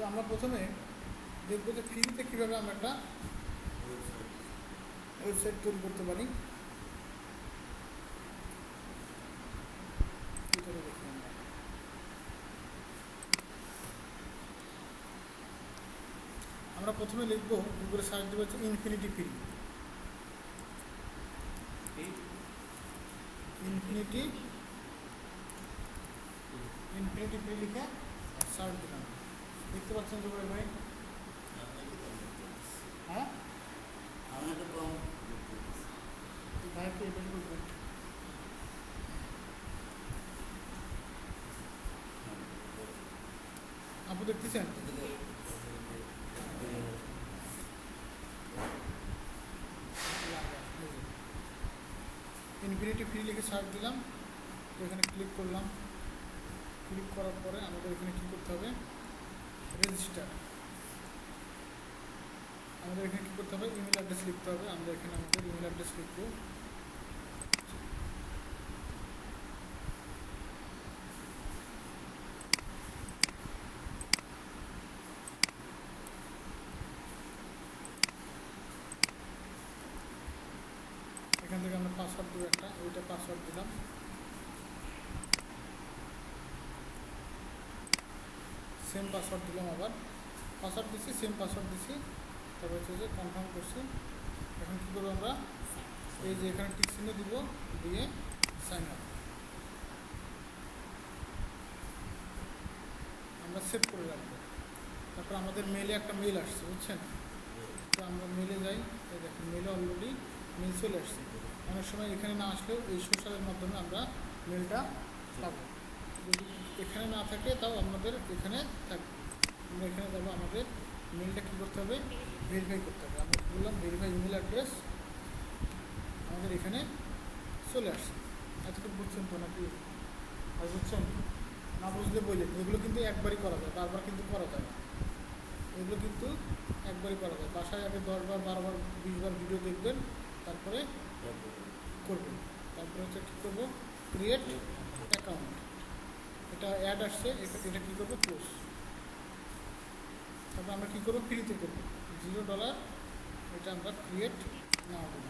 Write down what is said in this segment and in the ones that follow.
আমরা প্রথমে দেখবো যে ফ্রিতে কীভাবে আমরা একটা ওয়েবসাইট তৈরি করতে পারি। ভিতরে দেখি আমরা প্রথমে লিখবো গুগলে সার্চ দেবো হচ্ছে ইনফিনিটি ফ্রি। ইনফিনিটি ফ্রি লিখে সার্চ দিলাম। দেখতে পাচ্ছেন তো ভাই? হ্যাঁ ভাইকে এটা করবেন। আপনি দেখতেছেন? ইনফিনিটি ফ্রি লিখে সার্চ দিলাম, তো এখানে ক্লিক করলাম। ক্লিক করার পরে আমাদের এখানে কী করতে হবে? রেজিস্টার। আমাদের এখানে কী করতে হবে? ইমেল অ্যাড্রেস লিখতে হবে। আমরা এখানে আমাদের ইমেল অ্যাড্রেস লিখব। এখান থেকে আমরা পাসওয়ার্ড দেবো একটা, ওইটা পাসওয়ার্ড দিলাম। সেম পাসওয়ার্ড দিলাম, আবার পাসওয়ার্ড দিচ্ছি, সেম পাসওয়ার্ড দিচ্ছি, তারপর হচ্ছে যে কনফার্ম করছি। এখন কী করবো আমরা? এই যে এখানে টিক চিহ্ন দিব, দিয়ে সাইন আপ আমরা সেভ করে রাখবো। তারপর আমাদের মেলে একটা মেল আসছে, বুঝছেন? তো আমরা মেলে যাই, এই দেখুন মেলে অলরেডি মেল চলে আসছে। অনেক সময় এখানে না আসলেও এই সোশ্যালের মাধ্যমে আমরা মেলটা পাবো। যদি এখানে না থাকে তাও আমাদের এখানে থাকবে। আমরা এখানে যাবো, আমাদের মেলটা কী করতে হবে? ভেরিফাই করতে হবে। আমরা বললাম ভেরিফাই ইমেল অ্যাড্রেস, আমাদের এখানে চলে আসছে। এতটুকু বুঝছেন তো নাকি? আর বুঝছেন? না বুঝলে বললেন। এগুলো কিন্তু একবারই করা যায়, বারবার কিন্তু করা যায় না। এগুলো কিন্তু একবারই করা যায়। বাসায় আগে 10 বার 12 বার 20 বার ভিডিও দেখবেন, তারপরে করবেন। তারপরে হচ্ছে কী করবো? Create account. এটা অ্যাড আসছে, এটা কী করবো? ক্লোজ। তারপর আমরা কী করবো? ফ্রিতে করবো, $0। এটা আমরা ক্রিয়েট নাও দেবো।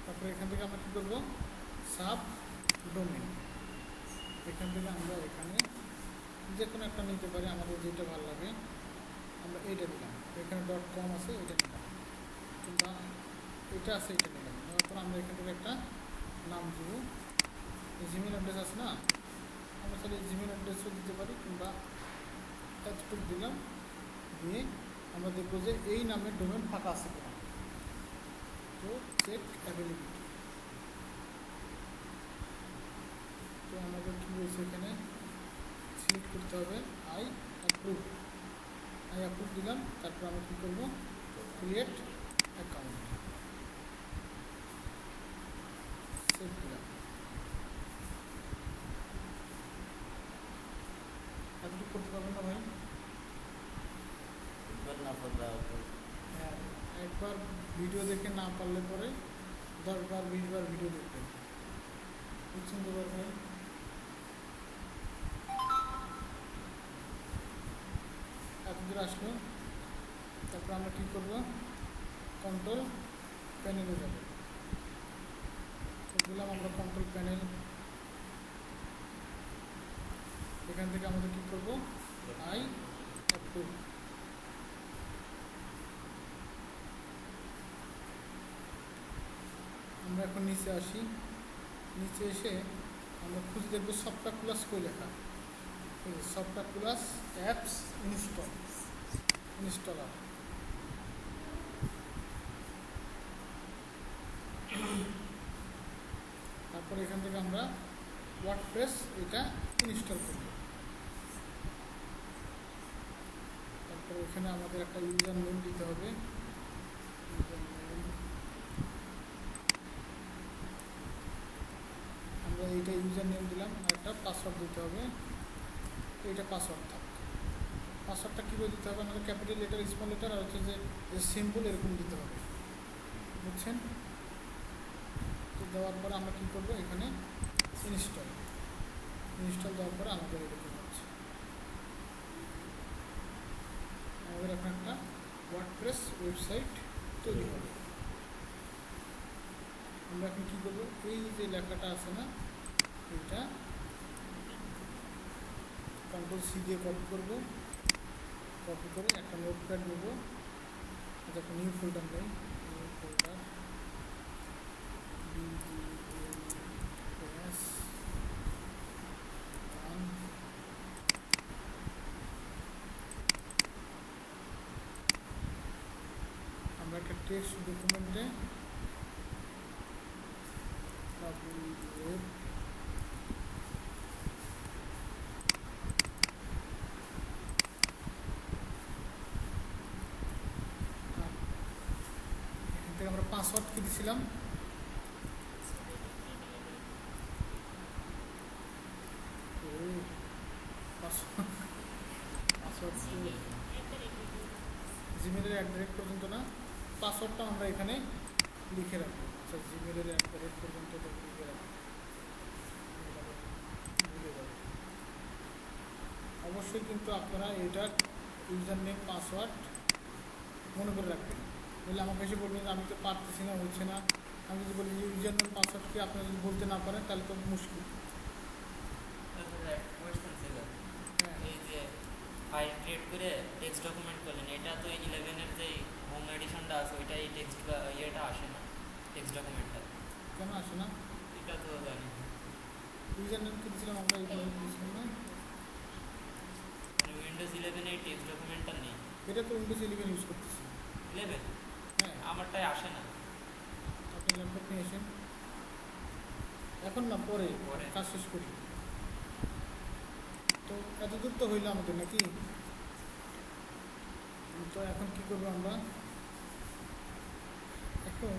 তারপরে এখান থেকে আমরা কী করবো? Sub domain. এখান থেকে আমরা এখানে যে কোনো একটা নিতে পারি, আমাদের যেটা ভালো লাগে। আমরা এইটা দিলাম, এখানে .com আছে, এটা নিলাম, কিংবা এটা আছে, এটা নিলাম। নেওয়ার পর আমরা এখান থেকে একটা নাম দিব। জিমেল অ্যাড্রেস আছে না, আমরা তাহলে জিমেল অ্যাড্রেসও দিতে পারি, কিংবা এতটুকু দিলাম। দিয়ে আমরা দেখবো যে এই নামের ডোমেন ফাঁকা আছে কিনা। তো চেক অ্যাভেলেবিলিটি। তো আমাদের কী বলছে এখানে? সিলেক্ট করতে হবে আই অ্যাপ্রুভ দিলাম। তারপর আমরা কী করবো? ক্রিয়েট অ্যাকাউন্ট, সেভ দিলাম। এতটুকু করতে পারবেন না ভাই? হ্যাঁ, একবার ভিডিও দেখে না পারলে পরে 10 বার 20 বার ভিডিও দেখবেন, বুঝছেন তো ভাই? এতদূর আসলো। তারপর আমরা কী করবো? কন্ট্রোল প্যানেলে যাব। দিলাম আমরা কন্ট্রোল প্যানেল। এখান থেকে আমাদের কী করবো? I approve. আমরা এখন নিচে আসি। নিচে এসে আমরা খুঁজে দেখবো সফটওয়্যার প্লাস কই লেখা। Software plus apps installer. তারপরে এখান থেকে আমরা ওয়ার্ডপ্রেস এটা ইনস্টল করব। তারপরে এখানে আমাদের একটা ইউজার নেম দিতে হবে। আমরা এইটা ইউজার নেম দিলাম, আর একটা পাসওয়ার্ড দিতে হবে। এইটা পাসওয়ার্ড থাক। পাসওয়ার্ডটা কীভাবে দিতে হবে, আমাদের ক্যাপিটাল লেটার, স্মল লেটার আর হচ্ছে যে সিম্বল এরকম দিতে হবে, বুঝছেন? তো দেওয়ার পরে আমরা কী করবো, এখানে ইনস্টল দেওয়ার পরে আমাদের এরকম হচ্ছে, আমাদের এখন একটা ওয়ার্ডপ্রেস ওয়েবসাইট তৈরি হবে। আমরা এখন কী করবো, এই যে লেখাটা আছে না, এইটা কন্ট্রোল সি দিয়ে কপি করবো, কপি করে একটা নোটপ্যাড নেবো, এটা একটা নিউ ফোল্ডার নেই, নিউ ফোল্ডার BGMS 1, আমরা একটা টেক্সট ডকুমেন্টে ওয়েব এখান থেকে আমরা পাসওয়ার্ড কি দিয়েছিলাম, পাসওয়ার্ড জিমেলের @, পর্যন্ত না, পাসওয়ার্ডটা আমরা এখানে লিখে রাখবো। আচ্ছা, জিমেলের @ পর্যন্ত লিখে রাখবো, ভুলে যাবো। অবশ্যই কিন্তু আপনারা এটার ইউজার নেম পাসওয়ার্ড মনে করে রাখবেন, বলে আমাকে এসে বলবেন যে আমি তো পারতেছি না, হচ্ছে না। আমি যদি বলি ইউজার নেম পাসওয়ার্ড কি আপনারা যদি বলতে না পারেন তাহলে তো মুশকিল। এই যে ফাইল ক্রিয়েট করে টেক্সট ডকুমেন্ট করলেন, এটা তো 11-এর যে হোম এডিশনটা আছে ওইটা এই টেক্সট ইয়েটা আসে না, টেক্সট ডকুমেন্টটা কেন আসে না? এটা তো জানি না। ইউজার নেম কি দিয়েছিলাম আমরা, এইভাবে দিয়েছিলাম না, মানে উইন্ডোজ 11 এই টেক্সট ডকুমেন্টটা নেই। এটা তো উইন্ডোজ 11 ইউজ করতেছি। 11 হ্যাঁ, আমারটাই আসে না। আপনি ল্যাপটপ নিয়ে এসেন, এখন না পরে পরে। কাজ শেষ করি। তো এতদূর তো হইলো আমাদের নাকি। তো এখন কি করবো আমরা, এখন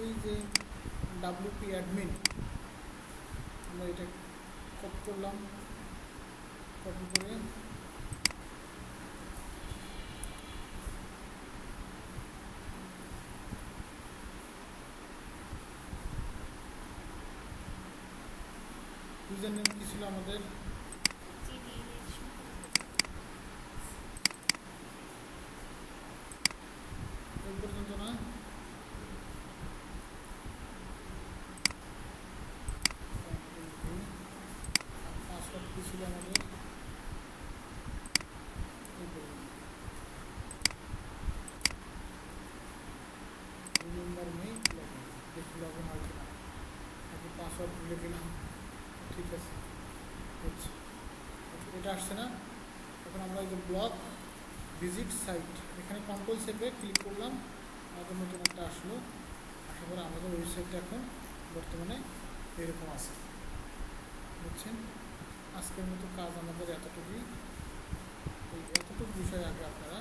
এই যে WP অ্যাডমিন, আমরা এটা কপি করলাম, কপি করে ইউজার নেম কী ছিল আমাদের, এই পর্যন্ত না, পাসওয়ার্ড কী ছিল আমাদের, এই পর্যন্ত। রিমেম্বার মি লগইন, দেখি লগইন হয় কিনা, নাকি পাসওয়ার্ড ভুলে গেলাম। ঠিক আছে, হচ্ছে, এটা আসছে না। এখন আমরা এই যে ব্লগ ভিজিট সাইট, এখানে কন্ট্রোল সেপে ক্লিক করলাম, আমাদের নতুন একটা আসলো, আসার পরে আমাদের ওয়েবসাইটটা এখন বর্তমানে এরকম আছে, বুঝছেন। আজকের মতো কাজ আমাদের এতটুকুই, এই এতটুকু বিষয় আগে আপনারা